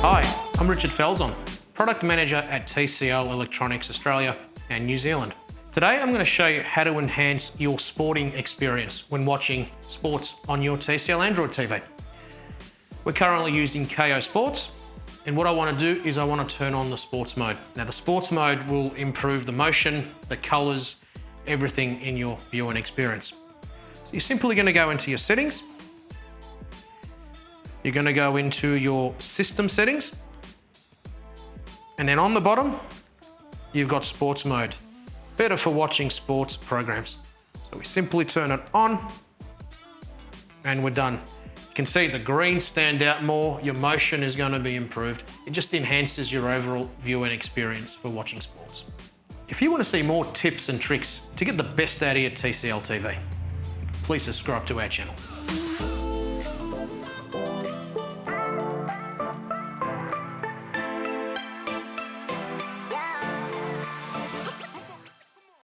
Hi, I'm Richard Felson, Product Manager at TCL Electronics Australia and New Zealand. Today I'm going to show you how to enhance your sporting experience when watching sports on your TCL Android TV. We're currently using KO Sports, and what I want to do is I want to turn on the sports mode. Now the sports mode will improve the motion, the colours, everything in your viewing experience. So you're simply going to go into your settings. You're going to go into your system settings, and then on the bottom you've got sports mode, better for watching sports programs. So we simply turn it on and we're done. You can see the green stand out more, your motion is going to be improved. It just enhances your overall viewing experience for watching sports. If you want to see more tips and tricks to get the best out of your TCL TV, please subscribe to our channel.